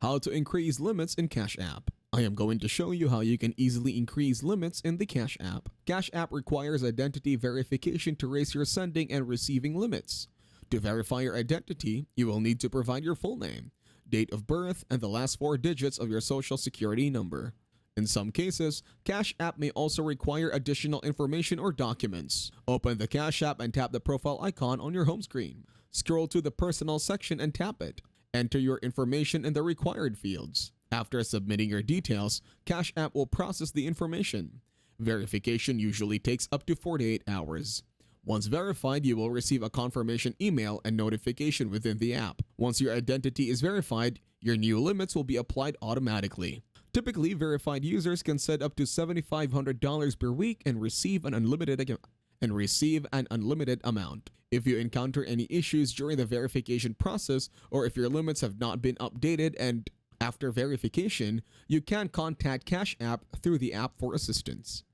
How to increase limits in Cash App. I am going to show you how you can easily increase limits in the Cash App. Cash App requires identity verification to raise your sending and receiving limits. To verify your identity, you will need to provide your full name, date of birth, and the last four digits of your social security number. In some cases, Cash App may also require additional information or documents. Open the Cash App and tap the profile icon on your home screen. Scroll to the Personal section and tap it. Enter your information in the required fields. After submitting your details, Cash App will process the information. Verification usually takes up to 48 hours. Once verified, you will receive a confirmation email and notification within the app. Once your identity is verified, your new limits will be applied automatically. Typically, verified users can send up to $7,500 per week and receive an unlimited amount. If you encounter any issues during the verification process, or if your limits have not been updated and after verification, you can contact Cash App through the app for assistance.